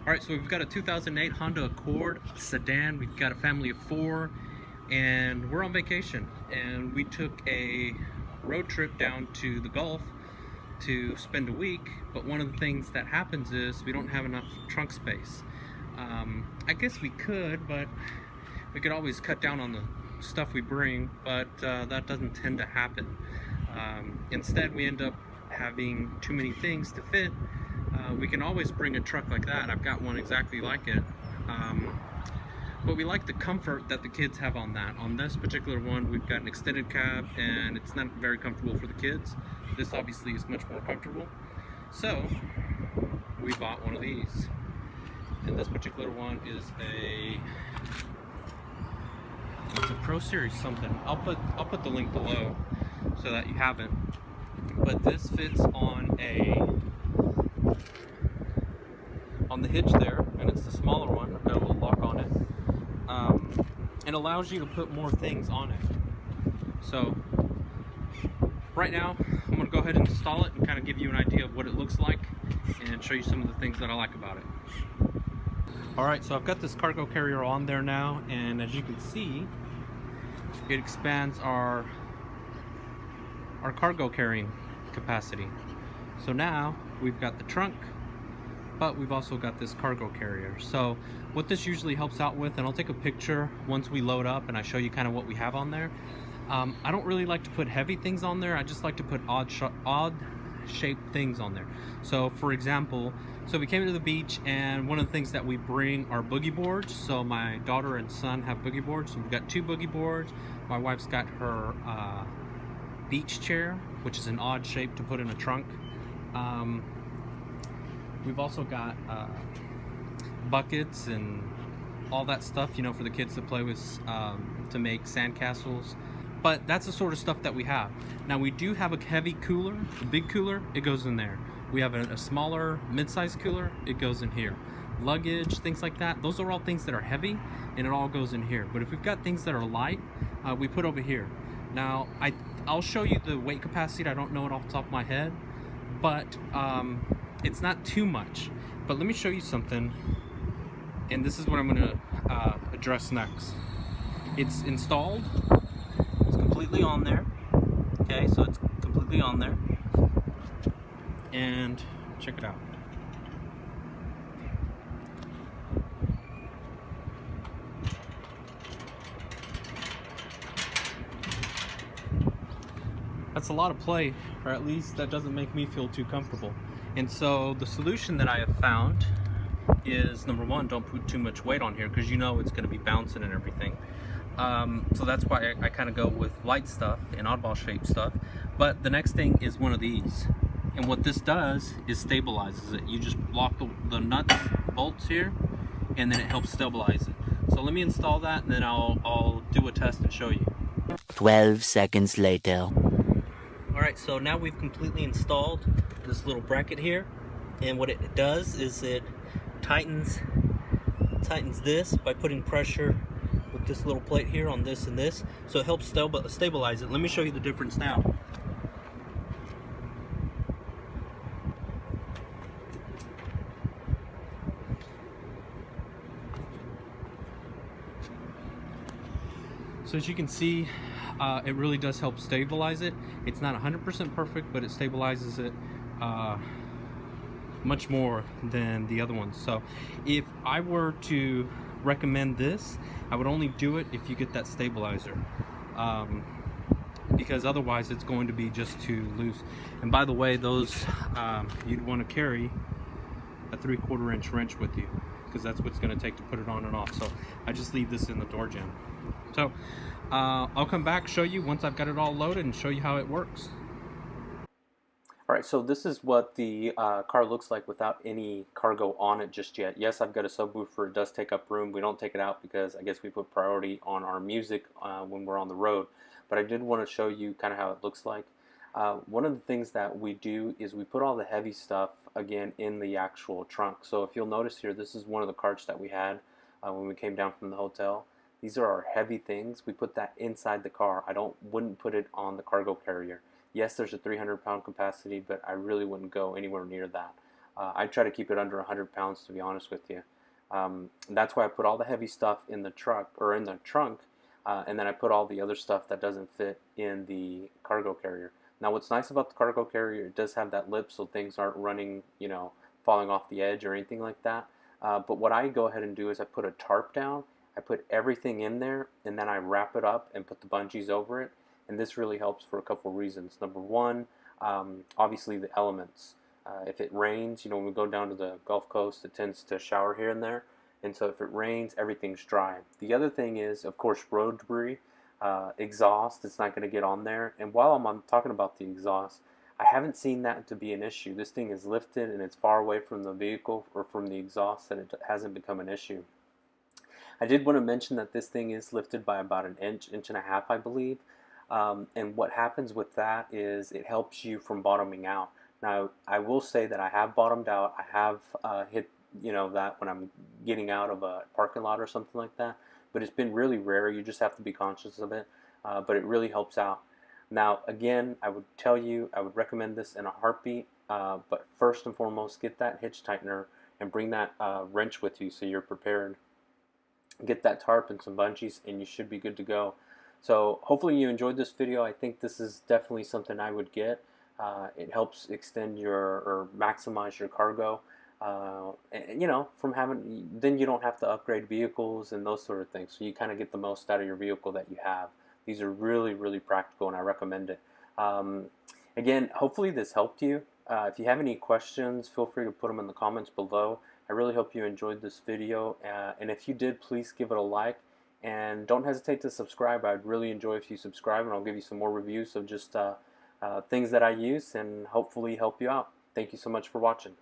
Alright, so we've got a 2008 Honda Accord sedan. We've got a family of 4, and we're on vacation. And we took a road trip down to the Gulf to spend a week, but one of the things that happens is we don't have enough trunk space. I guess we could, but we could always cut down on the stuff we bring, but that doesn't tend to happen. Instead, we end up having too many things to fit. We can always bring a truck like that. I've got one exactly like it. But we like the comfort that the kids have on that. On this particular one, we've got an extended cab, and it's not very comfortable for the kids. This obviously is much more comfortable. So we bought one of these. And this particular one is it's a Pro Series something. I'll put the link below so that you have it. But this fits on the hitch there, and it's the smaller one. I've got a little lock on it. It allows you to put more things on it. So right now I'm going to go ahead and install it and kind of give you an idea of what it looks like and show you some of the things that I like about it. Alright, so I've got this cargo carrier on there now, and as you can see, it expands our cargo carrying capacity. So now we've got the trunk, but we've also got this cargo carrier. So what this usually helps out with, and I'll take a picture once we load up and I show you kind of what we have on there. I don't really like to put heavy things on there. I just like to put odd shaped things on there. So for example, so we came to the beach, and one of the things that we bring are boogie boards. So my daughter and son have boogie boards. So we've got 2 boogie boards. My wife's got her beach chair, which is an odd shape to put in a trunk. We've also got buckets and all that stuff, you know, for the kids to play with, to make sandcastles. But that's the sort of stuff that we have. Now we do have a heavy cooler, a big cooler, it goes in there. We have a smaller, mid-sized cooler, it goes in here. Luggage, things like that, those are all things that are heavy, and it all goes in here. But if we've got things that are light, we put over here. Now, I'll show you the weight capacity. I don't know it off the top of my head, but it's not too much. But let me show you something, and this is what I'm going to address next. It's installed. It's completely on there. Okay, so it's completely on there. And check it out. That's a lot of play, or at least that doesn't make me feel too comfortable. And so the solution that I have found is, number one, don't put too much weight on here, because you know it's going to be bouncing and everything. So that's why I kind of go with light stuff and oddball shaped stuff. But the next thing is one of these. And what this does is stabilizes it. You just lock the nuts, bolts here, and then it helps stabilize it. So let me install that, and then I'll do a test and show you. 12 seconds later. Alright, so now we've completely installed this little bracket here, and what it does is it tightens this by putting pressure with this little plate here on this and this, so it helps stabilize it. Let me show you the difference now. So as you can see, it really does help stabilize it. It's not 100% perfect, but it stabilizes it much more than the other ones. So if I were to recommend this, I would only do it if you get that stabilizer, because otherwise it's going to be just too loose. And by the way, those you'd want to carry a 3/4 inch wrench with you, because that's what it's going to take to put it on and off. So I just leave this in the door jamb. So I'll come back, show you once I've got it all loaded, and show you how it works. Alright, so this is what the car looks like without any cargo on it just yet. Yes, I've got a subwoofer. It does take up room. We don't take it out because I guess we put priority on our music when we're on the road. But I did want to show you kind of how it looks like. One of the things that we do is we put all the heavy stuff, again, in the actual trunk. So if you'll notice here, this is one of the carts that we had when we came down from the hotel. These are our heavy things. We put that inside the car. Wouldn't put it on the cargo carrier. Yes, there's a 300-pound capacity, but I really wouldn't go anywhere near that. I try to keep it under 100 pounds, to be honest with you. That's why I put all the heavy stuff in the truck or in the trunk, and then I put all the other stuff that doesn't fit in the cargo carrier. Now, what's nice about the cargo carrier, it does have that lip so things aren't running, falling off the edge or anything like that. But what I go ahead and do is I put a tarp down, I put everything in there, and then I wrap it up and put the bungees over it. And this really helps for a couple of reasons. Number one, obviously the elements. If it rains, when we go down to the Gulf Coast, it tends to shower here and there. And so if it rains, everything's dry. The other thing is, of course, road debris, exhaust, it's not going to get on there. And while I'm talking about the exhaust, I haven't seen that to be an issue. This thing is lifted and it's far away from the vehicle or from the exhaust, and it hasn't become an issue. I did want to mention that this thing is lifted by about an inch, inch and a half, I believe. And what happens with that is it helps you from bottoming out. Now, I will say that I have bottomed out. I have hit, that when I'm getting out of a parking lot or something like that. But it's been really rare. You just have to be conscious of it. But it really helps out. Now, again, I would recommend this in a heartbeat. But first and foremost, get that hitch tightener and bring that wrench with you so you're prepared. Get that tarp and some bungees, and you should be good to go. So hopefully you enjoyed this video. I think this is definitely something I would get. It helps extend or maximize your cargo. And, from then you don't have to upgrade vehicles and those sort of things. So you kind of get the most out of your vehicle that you have. These are really, really practical, and I recommend it. Again, hopefully this helped you. If you have any questions, feel free to put them in the comments below. I really hope you enjoyed this video, and if you did, please give it a like, and don't hesitate to subscribe. I'd really enjoy if you subscribe, and I'll give you some more reviews of just things that I use and hopefully help you out. Thank you so much for watching.